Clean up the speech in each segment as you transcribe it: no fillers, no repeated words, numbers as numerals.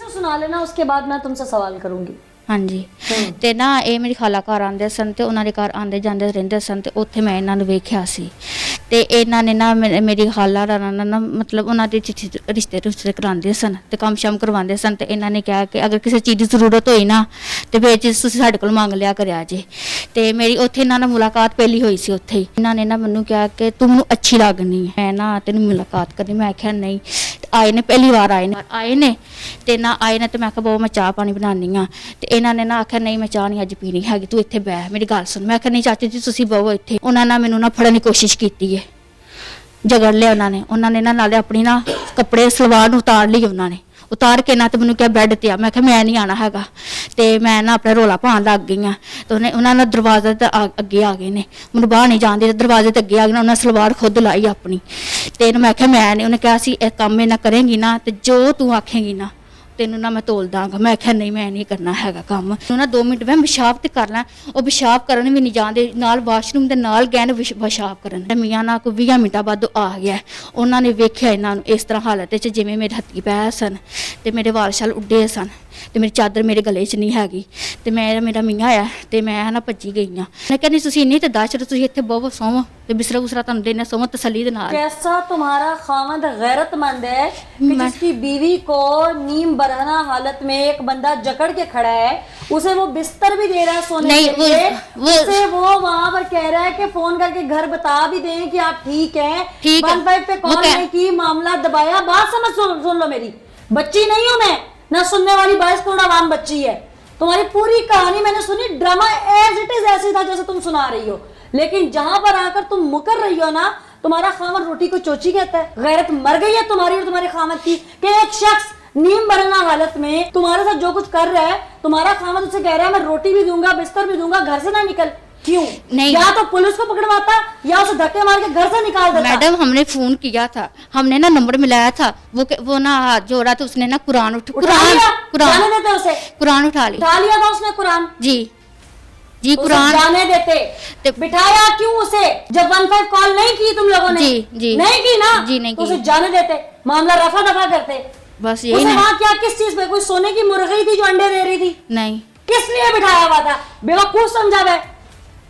तो सुना लेना, उसके बाद मैं तुमसे सवाल करूंगी। हाँ जी। ਤੇ ਨਾ ਇਹ ਮੇਰੀ ਖਾਲਾ ਘਰ ਆਉਂਦੇ ਸਨ ਤੇ ਉਹਨਾਂ ਦੇ ਘਰ ਆਉਂਦੇ ਜਾਂਦੇ ਰਹਿੰਦੇ ਸਨ ਤੇ ਉੱਥੇ ਮੈਂ ਇਹਨਾਂ ਨੂੰ ਵੇਖਿਆ ਸੀ ਤੇ ਇਹਨਾਂ ਨੇ ਨਾ ਮੇਰੀ ਖਾਲਾ ਦਾ ਨਾ ਮਤਲਬ ਉਹਨਾਂ ਦੇ ਰਿਸ਼ਤੇ ਕਰਾਉਂਦੇ ਸਨ ਤੇ ਕੰਮ ਸ਼ਮ ਕਰਵਾਉਂਦੇ ਸਨ ਤੇ ਇਹਨਾਂ ਨੇ ਕਿਹਾ ਕਿ ਅਗਰ ਕਿਸੇ ਚੀਜ਼ ਦੀ ਜ਼ਰੂਰਤ ਹੋਈ ਨਾ ਤੇ ਫਿਰ ਤੁਸੀਂ ਸਾਡੇ ਕੋਲ ਮੰਗ ਲਿਆ ਕਰਿਆ ਜੇ। ਤੇ ਮੇਰੀ ਉੱਥੇ ਇਹਨਾਂ ਨਾਲ ਮੁਲਾਕਾਤ ਪਹਿਲੀ ਹੋਈ ਸੀ ਉੱਥੇ ਹੀ। ਇਹਨਾਂ ਨੇ ਨਾ ਮੈਨੂੰ ਕਿਹਾ ਕਿ ਤੂੰ ਮੈਨੂੰ ਅੱਛੀ ਲੱਗਣੀ ਹੈ, ਮੈਂ ਨਾ ਤੈਨੂੰ ਮੁਲਾਕਾਤ ਕਰਨੀ। ਮੈਂ ਆਖਿਆ ਨਹੀਂ। ਆਏ ਨੇ ਪਹਿਲੀ ਵਾਰ ਆਏ ਨੇ ਤੇ ਨਾ ਆਏ ਨੇ ਤੇ ਮੈਂ ਕਿਹਾ ਬਹੁਤ ਮੈਂ ਚਾਹ ਪਾਣੀ ਬਣਾਉਣੀ ਆ ਤੇ ਇਹਨਾਂ ਨੇ ਨਾ ਆਖਿਆ ਨਹੀਂ ਮੈਂ ਚਾਹ ਨਹੀਂ ਅੱਜ ਪੀਣੀ ਹੈਗੀ, ਤੂੰ ਇੱਥੇ ਬਹਿ ਮੇਰੀ ਗੱਲ ਸੁਣ। ਮੈਂ ਆਖਿਆ ਨਹੀਂ ਚਾਚੀ ਜੀ ਤੁਸੀਂ ਬਹੋ ਇੱਥੇ। ਉਹਨਾਂ ਨੇ ਮੈਨੂੰ ਨਾ ਫੜਨ ਦੀ ਕੋਸ਼ਿਸ਼ ਕੀਤੀ ਹੈ, ਜਗੜ ਲਿਆ ਉਹਨਾਂ ਨੇ ਨਾ ਨਾਲੇ ਆਪਣੀ ਨਾ ਕੱਪੜੇ ਸਲਵਾਰ ਨੂੰ ਉਤਾਰ ਲਈ। ਉਹਨਾਂ ਨੇ ਉਤਾਰ ਕੇ ਨਾ ਤੇ ਮੈਨੂੰ ਕਿਹਾ ਬੈੱਡ ਤੇ ਆ। ਮੈਂ ਕਿਹਾ ਮੈਂ ਨਹੀਂ ਆਣਾ ਹੈਗਾ ਤੇ ਮੈਂ ਨਾ ਆਪਣਾ ਰੋਲਾ ਪਾਉਣ ਲੱਗ ਗਈ ਆ ਤੇ ਉਹਨਾਂ ਨੇ ਦਰਵਾਜ਼ੇ ਤੇ ਅੱਗੇ ਆ ਗਏ ਨੇ, ਮੈਨੂੰ ਬਾਹਰ ਨਹੀਂ ਜਾਣ ਦੇ, ਦਰਵਾਜ਼ੇ ਤੇ ਅੱਗੇ ਆ ਗਏ ਨੇ। ਉਹਨਾਂ ਸਲਵਾਰ ਖੁਦ ਲਾਈ ਆਪਣੀ ਤੇ ਮੈਂ ਕਿਹਾ ਮੈਂ ਨਹੀਂ। ਉਹਨੇ ਕਿਹਾ ਸੀ ਇਹ ਕੰਮ ਇਹ ਨਾ ਕਰੇਂਗੀ ਨਾ ਤੇ ਜੋ ਤੂੰ ਆਖੇਂਗੀ ਨਾ ਤੈਨੂੰ ਨਾ ਮੈਂ ਤੋਲ ਦਾਂਗਾ। ਮੈਂ ਕਿਹਾ ਨਹੀਂ ਮੈਂ ਨਹੀਂ ਕਰਨਾ ਹੈਗਾ ਕੰਮ। ਉਹਨਾਂ 2 ਮਿੰਟ ਮੈਂ ਪਿਸ਼ਾਬ ਤੇ ਕਰ ਲਾਂ, ਉਹ ਪਿਸ਼ਾਬ ਕਰਨ ਵੀ ਨਹੀਂ ਜਾਂਦੇ, ਨਾਲ ਵਾਸ਼ਰੂਮ ਦੇ ਨਾਲ ਗਏ ਨੇ ਪਿਸ਼ਾਬ ਕਰਨ। ਮੀਆਂ ਨਾ ਕੋਈ 20 ਮਿੰਟਾਂ ਬਾਅਦ ਆ ਗਿਆ। ਉਹਨਾਂ ਨੇ ਵੇਖਿਆ ਇਹਨਾਂ ਨੂੰ ਇਸ ਤਰ੍ਹਾਂ ਹਾਲਤ 'ਚ ਜਿਵੇਂ ਮੇਰੇ ਹੱਥੀ ਪੈ ਸਨ ਤੇ ਮੇਰੇ ਵਾਲ ਛਾਲ ਉੱਡੇ ਸਨ ਤੇ ਮੇਰੀ ਚਾਦਰ ਮੇਰੇ ਗਲੇ 'ਚ ਨਹੀਂ ਹੈਗੀ ਤੇ ਮੇਰਾ ਮੀਆਂ ਆ ਤੇ ਮੈਂ ਨਾ ਭੱਜੀ ਗਈ ਆ। ਮੈਂ ਕਹਿੰਦੀ ਤੁਸੀਂ ਨਹੀਂ ਤੇ ਦੱਸ ਤੁਸੀਂ ਇੱਥੇ ਬਹੁਤ ਸੌਵੋ ਤੇ ਬਿਸਰਾ ਬੁਸਰਾ ਤੁਹਾਨੂੰ ਦੇਣਾ ਸੌਵੋ ਤਸੱਲੀ ਦੇ ਨਾਲ। कैसा तुम्हारा खामद गैरतमंद है कि जिसकी बीवी को नीम बरहना हालत में एक बंदा जकड़ के खड़ा है, उसे वो बिस्तर भी दे रहा है सोने के लिए, उसे वो वहाँ पर कह रहा है कि फोन करके घर बता भी दें कि आप ठीक हैं। 15 पे कॉल नहीं की, मामला दबाया। बात समझ सुन लो मेरी, बच्ची नहीं हूं मैं ना सुनने वाली 22 करोड़ बच्ची है। तुम्हारी पूरी कहानी मैंने सुनी, ड्रामा एज इट इज ऐसी था जैसे तुम सुना रही हो, लेकिन जहां पर आकर तुम मुकर रही हो ना, तुम्हारा खामद रोटी को चोची कहता है। गैरत मर गई है तुम्हारी और तुम्हारे खामद की कि एक शख्स नीम बरना हालत में तुम्हारे साथ जो कुछ कर रहा है, तुम्हारा खामद उसे कह रहा है मैं रोटी भी दूंगा बिस्तर भी दूंगा, घर से ना निकल। क्यों नहीं? या तो पुलिस को पकड़वाता या उसे धक्के मार के घर से निकाल देता। मैडम हमने फोन किया था, हमने ना नंबर मिलाया था, वो ना हाथ जोड़ा तो उसने ना कुरान उठा देते उसे, कुरान उठा लिया था उसने कुरान। जी कुरान जाने देते, बिठाया क्यों उसे? जब 15 कॉल नहीं की तुम लोगों ने, जी नहीं की ना, जी नहीं तो उसे जाने देते, मामला रफा दफा करते। बस यही ना। वहाँ क्या किस चीज पे? कोई सोने की मुर्गी थी जो अंडे दे रही थी? नहीं। किस लिए बिठाया हुआ था? बेवकूफ समझा है।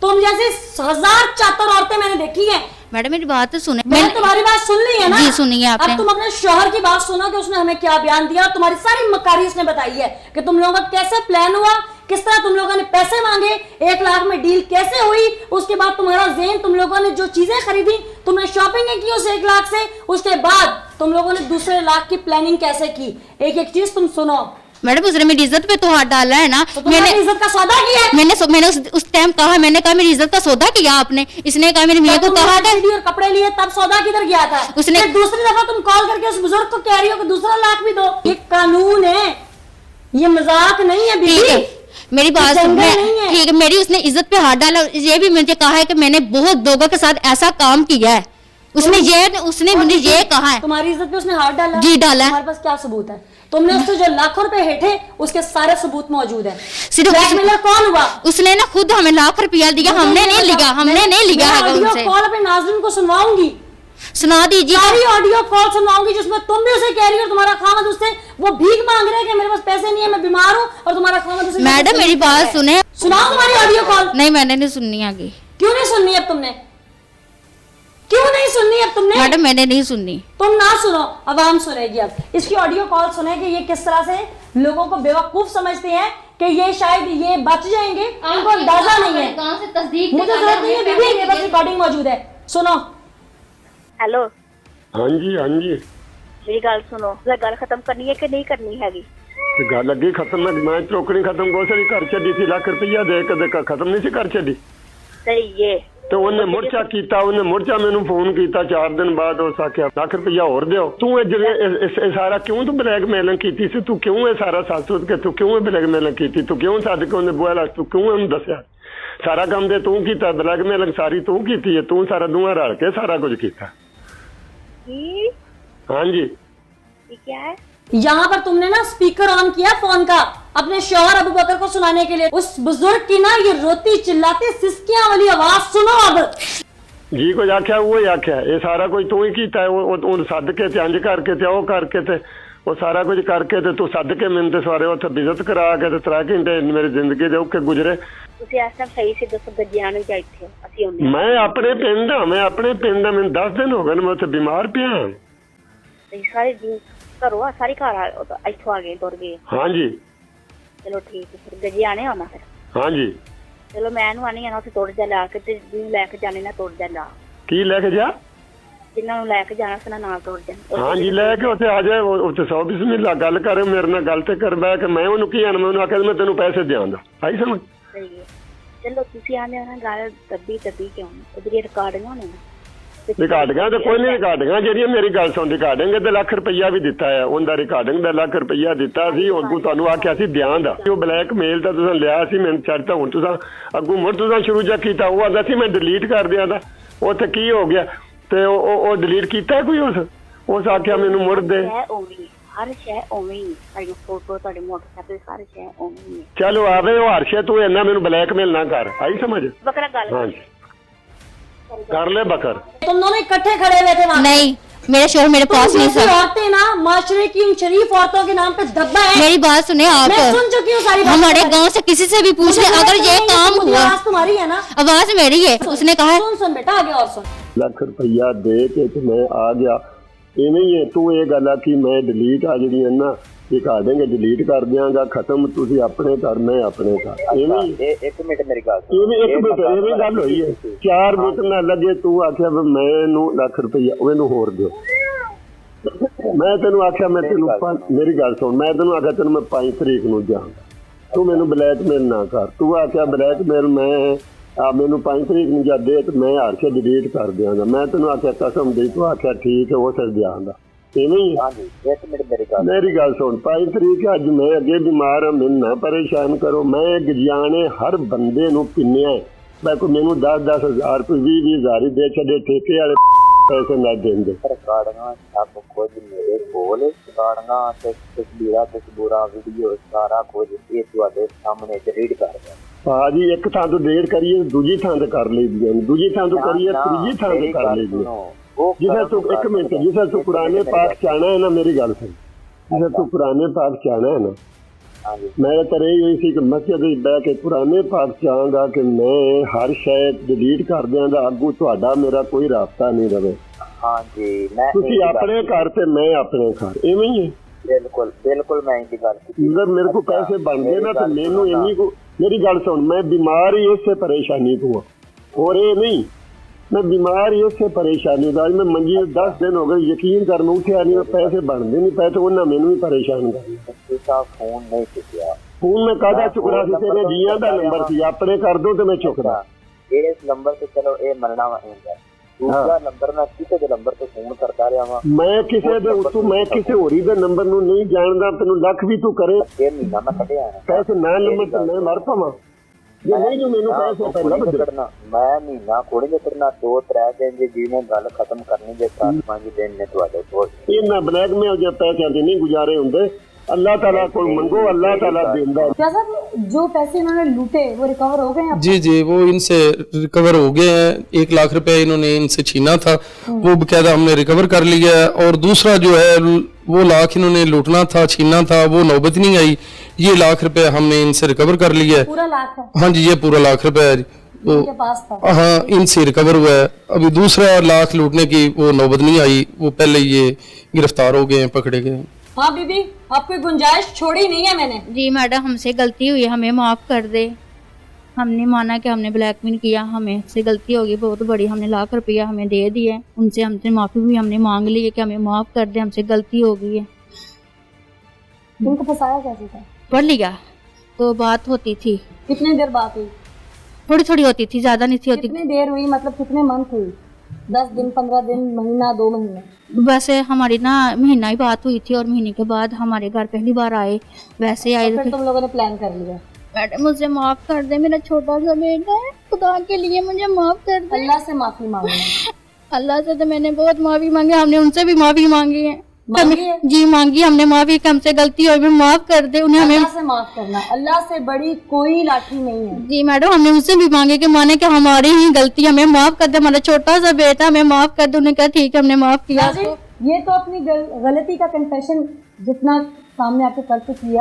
तुम जैसे 1000 चातर औरतें मैंने देखी हैं। मैडम मेरी बात तो सुने। मैंने तुम्हारी बात सुन ली है ना? जी सुनी है आपने। अब तुम अपने शौहर की बात सुनो कि उसने हमें क्या बयान दिया। तुम्हारी सारी मकारी उसने बताई है कि तुम लोगों का कैसे प्लान हुआ, किस तरह तुम लोगों ने पैसे मांगे, 1 लाख में डील कैसे हुई, उसके बाद तुम्हारा ज़हन, तुम लोगों ने जो चीजें खरीदी, तुमने शॉपिंग की उस 1 लाख से, उसके बाद तुम लोगों ने दूसरे लाख की प्लानिंग कैसे की। एक एक चीज तुम सुनो। मैडम उसने मेरी इज्जत पे तो हाथ डाला है ना। तो मैंने इज्जत का सौदा किया है। मैंने उस टाइम कहा, मैंने कहा मेरी इज्जत का सौदा किया आपने। इसने कहा मेरे मियां को कहा था और कपड़े लिए, तब सौदा किधर गया था? उसने दूसरी दफा तुम कॉल करके उस बुजुर्ग को कह रही हो कि दूसरा लाख भी दो। ये कानून है, ये मजाक नहीं है बीबी। मेरी बात ठीक है। मेरी उसने इज्जत पे हाथ डाला। ये भी मुझे कहा है कि मैंने बहुत लोगों के साथ ऐसा काम किया है। उसने मुझे ये कहा है। तुम्हारी इज्जत पे उसने हाथ डाला? जी डाला। तुम्हारे पास क्या सबूत है? तुमने उससे जो लाखों रुपए हेठे, उसके सारे सबूत मौजूद है। ब्लैकमेलर कौन हुआ? उसने ना खुद हमें लाख रुपया दिया, हमने नहीं लिया है उनसे। कॉल अपने नाज़रीन को सुनवाऊंगी, सुना दीजिए। सारी ऑडियो कॉल सुनवाऊंगी जिसमें तुम भी उसे कह रही हो, तुम्हारा खामद उससे वो भीख मांग रहा है कि मेरे पास पैसे नहीं है, मैं बीमार हूँ, और तुम्हारा खामद उसे। मैडम मेरी बात सुने। सुनाओ तुम्हारी ऑडियो कॉल। नहीं मैंने नहीं सुननी आगे। क्यों नहीं सुननी अब तुमने? क्यों नहीं सुननी अब तुमने? मैडम मैंने नहीं सुननी। तुम ना सुनो, अवाम सुनेगी अब इसकी ऑडियो कॉल। सुने कि ये किस तरह से लोगों को बेवकूफ समझते हैं कि ये शायद ये बच जाएंगे, इनको अंदाजा नहीं है। मुझे जरूरत नहीं है बीबी, मेरे पास रिकॉर्डिंग मौजूद है, सुनो। हेलो। हाँ जी मेरी गल सुनो, गल खत्म करनी है कि नहीं करनी हैगी? गल अगे खत्म, मैं चौकड़ी खत्म बहुत सारी कर छड़ी थी, लाख रुपया दे के खत्म नहीं सी कर छड़ी। सही है। तो उन्हें मुड़चा कीता, उन्हें मुड़चा मैनू फोन किया 4 दिन बाद, उस आख्या लाख रुपया और दो। तू सारा क्यों तू ब्लैकमेलिंग की सी? तू क्यों है सारा सच सुच के तू क्यों ब्लैकमेलिंग की? तू क्यों सद के उन्हें बुआ ला? तू क्यों उन्हें दसिया? सारा काम दे तू कीता, ब्लैकमेलिंग सारी तू की है, तू सारा दुआ रल के सारा कुछ किया। हाँ जी। क्या है? यहाँ पर तुमने ना स्पीकर ऑन किया फोन का अपने शौहर अबू बकर को सुनाने के लिए। उस बुजुर्ग की ना ये रोती चिल्लाती सिसकियां वाली आवाज सुनो अब। जी कुछ आख्या वो ही आख्या, ये सारा कोई तू ही कीता है, सद के इंज करके ते ओ करके ते ਉਹ ਸਾਰਾ ਕੁਝ ਕਰਕੇ ਤੇ ਤੂੰ ਸੱਦ ਕੇ ਮੈਨੂੰ ਤੇ ਸਵਾਰੇ ਉੱਥੇ ਵਿਜ਼ਿਟ ਕਰਾ ਕੇ ਤੇ 3 ਘੰਟੇ ਮੇਰੀ ਜ਼ਿੰਦਗੀ ਦੇ ਔਖੇ ਗੁਜ਼ਰੇ। ਤੁਸੀਂ ਇਸ ਟਾਈਮ ਸਹੀ ਸੀ, ਦੱਸੋ ਗੱਜਿਆਂ ਨੂੰ ਜਾਂ ਇੱਥੇ ਅਸੀਂ ਹੁੰਦੇ ਮੈਂ ਆਪਣੇ ਪਿੰਡ ਆ, ਮੈਂ ਆਪਣੇ ਪਿੰਡ ਆ, ਮੈਨੂੰ 10 ਦਿਨ ਹੋ ਗਏ ਨੇ ਮੈਂ ਉੱਥੇ ਬਿਮਾਰ ਪਿਆ। ਸਾਰੇ ਜੀ ਘਰੋਂ ਆ, ਸਾਰੇ ਘਰ ਇੱਥੋਂ ਆ ਗਏ, ਤੁਰ ਗਏ? ਹਾਂਜੀ। ਚਲੋ ਠੀਕ ਹੈ, ਫਿਰ ਗੱਜੇ ਆਣੇ ਆਉਣਾ ਫਿਰ? ਹਾਂਜੀ। ਚਲੋ ਮੈਂ ਇਹਨੂੰ ਆਣੀ ਆ ਨਾ, ਉੱਥੇ ਤੁਰ ਜਾ ਲਾ ਕੇ ਤੇ ਜਿਹਨੂੰ ਲੈ ਕੇ ਜਾਣੇ ਨਾ ਤੁਰ ਜਾ ਲਾ। ਕੀ ਲੈ ਕੇ ਜਾ? ਜਿਨ੍ਹਾਂ ਨੂੰ ਲੈ ਕੇ ਜਾਣਾ ਸੀ ਨਾ ਨਾਲ ਤੁਰ ਜਾ। ਹਾਂਜੀ ਲੈ ਕੇ ਉੱਥੇ ਆ ਜਾਏ, ਉੱਥੇ 100 ਬਿਸਮਿਲ੍ਲਾ ਗੱਲ ਕਰੇ ਮੇਰੇ ਨਾਲ, ਗੱਲ ਤੇ ਕਰ ਬੈ ਕੇ ਮੈਂ ਉਹਨੂੰ ਕੀ ਆਣਾ, ਮੈਂ ਉਹਨੂੰ ਆਖਿਆ ਮੈਂ ਤੈਨੂੰ ਪੈਸੇ ਦਿਆਂਗਾ। ਆਈ ਸਮਝ? ਸਹੀ ਹੈ। ਚਲੋ ਤੁਸੀਂ ਆਂਦੇ ਹੋ ਨਾ, ਗੱਲ ਦੱਬੀ ਕਿਉਂ? ਉਹਦੀ ਰਿਕਾਰਡਿੰਗਾਂ ਨੇ ਨਾ, ਰਿਕਾਰਡਿੰਗਾਂ ਤੇ ਕੋਈ ਨਹੀਂ, ਰਿਕਾਰਡਿੰਗਾਂ ਜਿਹੜੀਆਂ ਮੇਰੀ ਗੱਲ ਸੁਣ, ਰਿਕਾਰਡਿੰਗ ਤੇ ਲੱਖ ਰੁਪਈਆ ਵੀ ਦਿੱਤਾ ਹੈ, ਉਹਦਾ ਰਿਕਾਰਡਿੰਗ ਦਾ ਲੱਖ ਰੁਪਈਆ ਦਿੱਤਾ ਸੀ। ਅੱਗੂ ਤੁਹਾਨੂੰ ਆਖਿਆ ਸੀ ਦਿਆਂਗਾ, ਉਹ ਬਲੈਕਮੇਲ ਤਾਂ ਤੁਸੀਂ ਲਿਆ ਸੀ ਮੈਨੂੰ ਛੱਡਤਾ, ਹੁਣ ਤੁਸੀਂ ਅੱਗੂ ਮੁੜ ਤੁਸੀਂ ਸ਼ੁਰੂ ਜਾ ਕੀਤਾ। ਉਹ ਆਂਦਾ ਸੀ ਮੈਂ ਡਿਲੀਟ ਕਰ ਦਿਆਂਗਾ, ਉੱਥੇ ਕੀ ਹੋ ਗਿਆ ਤੇ ਉਹ ਡਿਲੀਟ ਕੀਤਾ ਕੋਈ ਉਸ ਆਖਿਆ ਮੈਨੂੰ ਮੁੜ ਦੇ। ਹਰ ਸ਼ੈ ਉਵੇਂ ਹੀ, ਸਾਡੀ ਫੋਟੋ ਤੁਹਾਡੇ ਮੋਟਰਸਾਈਕਲ ਸਾਰੇ ਸ਼ੈ ਉਵੇਂ ਹੀ। ਚਲੋ ਆਵੇ ਉਹ ਹਰਸ਼ੇ, ਤੂੰ ਇੰਨਾ ਮੈਨੂੰ ਬਲੈਕਮੇਲ ਨਾ ਕਰ। ਆਈ ਸਮਝ? ਬਕਰਾ ਗੱਲ ਹਾਂਜੀ कर ले बकर। तुम दोनों इकट्ठे खड़े हुए थे वहाँ? नहीं, मेरा शोहर मेरे पास नहीं था। औरतें ना माशरे की उन शरीफ औरतों के नाम पे धब्बा है। मेरी बात सुने आप, मैं सुन चुकी हूँ सारी बात। हमारे गांव से किसी से भी पूछ ले, अगर ये काम हुआ, आवाज तुम्हारी है ना? आवाज मेरी है। उसने कहा सुन बेटा आगे और सुन। ਲੱਖ ਰੁਪਈਆ ਦੇ ਕੇ ਤੇ ਮੈਂ ਆ ਗਿਆ। ਇਵੇਂ ਹੀ ਹੈ, ਤੂੰ ਇਹ ਗੱਲ ਆ ਕਿ ਮੈਂ ਡਿਲੀਟ ਆ ਜਿਹੜੀਆਂ ਨਾ ਰਿਕਾਰਡਿੰਗ ਡਿਲੀਟ ਕਰ ਦਿਆਂਗਾ, ਖਤਮ, ਤੁਸੀਂ ਆਪਣੇ ਘਰ ਮੈਂ ਆਪਣੇ ਘਰ। ਇਵੇਂ ਇੱਕ ਮਿੰਟ ਮੇਰੀ ਗੱਲ ਇਵੇਂ ਗੱਲ ਹੋਈ ਹੈ। 4 ਮਿੰਟ ਨਾ ਲੱਗੇ, ਤੂੰ ਆਖਿਆ ਵੀ ਮੈਨੂੰ ਲੱਖ ਰੁਪਈਆ ਉਹਨੂੰ ਹੋਰ ਦਿਓ। ਮੈਂ ਤੈਨੂੰ ਆਖਿਆ ਮੈਂ ਤੈਨੂੰ ਮੇਰੀ ਗੱਲ ਸੁਣ, ਮੈਂ ਤੈਨੂੰ ਆਖਿਆ ਤੈਨੂੰ ਮੈਂ 5 ਤਰੀਕ ਨੂੰ ਜਾਵਾਂਗਾ, ਤੂੰ ਮੈਨੂੰ ਬਲੈਕਮੇਲ ਨਾ ਕਰ। ਤੂੰ ਆਖਿਆ ਬਲੈਕਮੇਲ ਮੈਂ ਮੈਨੂੰ 5 ਤਰੀਕ ਨੂੰ ਜਾ ਦੇ ਤੇ ਮੈਂ ਹਾਰ ਕੇ ਡਿਲੀਟ ਕਰ ਦਿਆਂਗਾ। ਮੈਂ ਤੈਨੂੰ ਆਖਿਆ ਕਸਮ ਦੇ, ਤੂੰ ਆਖਿਆ ਠੀਕ ਹੈ ਉਹ ਸਿਰ ਦਿਆਂਗਾ। ਮੇਰੀ ਗੱਲ ਸੁਣ, 5 ਤਰੀਕ ਅੱਜ ਮੈਂ ਅੱਗੇ ਬਿਮਾਰ ਹਾਂ, ਮੈਨੂੰ ਨਾ ਪਰੇਸ਼ਾਨ ਕਰੋ। ਮੈਂ ਗਜਾਣੇ ਹਰ ਬੰਦੇ ਨੂੰ ਪਿੰਨਿਆ, ਮੈਂ ਕੋਈ ਮੈਨੂੰ 10-10 ਹਜ਼ਾਰ ਰੁਪਏ 20-20 ਹਜ਼ਾਰ ਹੀ ਦੇ ਛੱਡੇ, ਠੇਕੇ ਵਾਲੇ ਪੈਸੇ ਨਾ ਦਿੰਦੇ। ਰਿਕਾਰਡਿੰਗਾਂ ਸਭ ਕੁਝ ਮੇਰੇ ਕੋਲ, ਰਿਕਾਰਡਿੰਗਾਂ ਤੇ ਤਸਵੀਰਾਂ ਵੀਡੀਓ ਸਾਰਾ ਕੁਝ ਇਹ ਤੁਹਾਡੇ ਸਾਹਮਣੇ ਰੀਡ ਕਰ ਰਿਹਾ ਭਾਜੀ। ਇੱਕ ਥਾਂ ਤੋਂ ਡੇਢ ਕਰੀਏ, ਦੂਜੀ ਥਾਂ ਤੇ ਕਰ ਲਈਦੀਆਂ, ਦੂਜੀ ਥਾਂ ਤੋਂ ਕਰੀਏ, ਤੀਜੀ ਥਾਂ ਤੇ ਕਰ ਲਈਦੀਆਂ। ਜਿਸੇ ਤੂੰ ਇੱਕ ਮਿੰਟ, ਜਿਸੇ ਤੂੰ ਪੁਰਾਣੇ ਪਾਕ ਚ ਆਣਾ ਹੈ ਨਾ, ਮੇਰੀ ਗੱਲ ਸੁਣ, ਜਿਸੇ ਤੂੰ ਪੁਰਾਣੇ ਪਾਕ ਚ ਆਣਾ ਹੈ ਨਾ, ਮੈਂ ਤੇਰੇ ਹੋਈ ਸੀ ਕਿ ਮਸਜਿਦ ਵਿੱਚ ਬਹਿ ਕੇ ਪੁਰਾਣੇ ਪਾਕ ਚ ਆਵਾਂਗਾ ਕਿ ਮੈਂ ਹਰ ਸ਼ੈ ਡਿਲੀਟ ਕਰ ਦਿਆਂਗਾ, ਅੱਗੂ ਤੁਹਾਡਾ ਮੇਰਾ ਕੋਈ ਰਾਬਤਾ ਨਹੀਂ ਰਵੇ। ਹਾਂਜੀ, ਤੁਸੀਂ ਆਪਣੇ ਘਰ ਤੇ ਮੈਂ ਆਪਣੇ ਘਰ, ਇਵੇਂ ਹੀ ਹੈ। ਬਿਲਕੁਲ ਮੈਂ ਇਹਦੀ ਗੱਲ ਕੀਤੀ। ਮੇਰੇ ਕੋਲ ਪੈਸੇ ਬਣ ਗਏ ਨਾ ਤੇ ਮੈਨੂੰ ਇੰਨੀ ਕੋ, ਮੇਰੀ ਗੱਲ ਸੁਣ, ਮੈਂ ਬਿਮਾਰ ਹੀ ਇਸੇ ਪਰੇਸ਼ਾਨੀ ਤੋਂ ਹਾਂ, ਹੋਰ ਇਹ ਨਹੀਂ, मैं बीमार ही उससे परेशानी होता। आज मैं मंजी 10 दिन हो गए, यकीन कर मैं उठे नहीं, पैसे बनते नहीं, पैसे उन्हें मैनू भी परेशान कर। फोन नहीं चुकया, फोन मैं कादा चुकना सी, तेरे जियां दा नंबर सी, अपने कर दो तो मैं चुकदा। इस नंबर से चलो ये मनना वा दूसरा नंबर मैं किसी दे नंबर ते फोन करता रहा वा, मैं किसी दे उत्तों मैं किसी होरी दे नंबर नू नहीं जानदा, तैनू लख भी तू करे, ये महीना मैं कटिया पैसे ना नंबर ते मैं मर पावां। ਜੇ ਨਹੀਂ ਜੋ ਮੈਨੂੰ ਪੈਸੇ ਪਹਿਲਾਂ ਕਰਨਾ, ਮੈਂ ਮਹੀਨਾ ਕੋੜੇ ਦੇ ਕਰਨਾ 2-3 ਦਿਨ ਜੇ ਜਿਵੇਂ ਗੱਲ ਖਤਮ ਕਰਨੀ ਜੇ 4-5 ਦਿਨ ਨੇ ਤੁਹਾਡੇ ਕੋਲ। ਇਹਨਾਂ ਬਲੈਕਮੇਲ ਜੇ पैसे ਦੇ ਨਹੀਂ ਗੁਜ਼ਾਰੇ ਹੁੰਦੇ, अल्लाह ताला को मंगो, अल्लाह ताला देता है। क्या साहब जो पैसे इन्होंने लूटे वो रिकवर हो गए हैं? जी जी, वो इनसे रिकवर हो गए हैं। 1 लाख रुपए इन्होंने इनसे छीना था, वो बकायदा हमने रिकवर कर लिया है। और दूसरा जो है वो लाख इन्होंने लूटना था, छीना था, वो नौबत नहीं आई। ये लाख रुपए हमने इनसे रिकवर कर लिया है। पूरा लाख है? हाँ जी, ये पूरा लाख रुपए है तो पास था। हाँ, इनसे रिकवर हुआ है। अभी दूसरा लाख लूटने की वो नौबत नहीं आई, वो पहले ये गिरफ्तार हो गए हैं, पकड़े गए हैं। हाँ बीबी, आपकी गुंजाइश छोड़ी नहीं है मैंने। जी मैडम, हमसे गलती हुई, हमें माफ़ कर दे। हमने माना कि हमने ब्लैकमेल किया, हमें से गलती होगी बहुत बड़ी, हमने लाख रुपया हमें दे दिए, उनसे हमसे माफ़ी भी हमने मांग ली है कि हमें माफ़ कर दे, हमसे गलती हो गई है। तुमको फंसाया कैसे था? पढ़ लिया तो बात होती थी। कितनी देर बात हुई? थोड़ी थोड़ी होती थी, ज़्यादा नहीं थी होती। कितनी देर हुई, मतलब कितने मंथ हुई? 10 दिन, 15 दिन, महीना, 2 महीने? वैसे हमारी ना महीना ही बात हुई थी, और महीने के बाद हमारे घर पहली बार आए, वैसे आए। फिर तुम लोगों ने प्लान कर लिया? मैडम मुझे माफ़ कर दे, मेरा छोटा सा बेटा है, खुदा के लिए मुझे माफ़ कर दे। अल्लाह से माफ़ी मांगना। अल्लाह से तो मैंने बहुत माफ़ी मांगी, हमने उनसे भी माफ़ी मांगी है। जी मांगी हमने माफ़ी, कि हमसे गलती हुई, माफ़ कर दे उन्हें। हमें अल्लाह से माफ़ करना, अल्लाह से बड़ी कोई लाठी नहीं है। जी मैडम, हमने उनसे भी मांगे कि माने कि हमारी ही गलती, हमें माफ़ कर दे, हमारा छोटा सा बेटा, हमें माफ़ कर दे। उन्हें कहा ठीक है, हमने माफ़ किया। ये तो अपनी गलती का कन्फेशन जितना सामने आके कर किया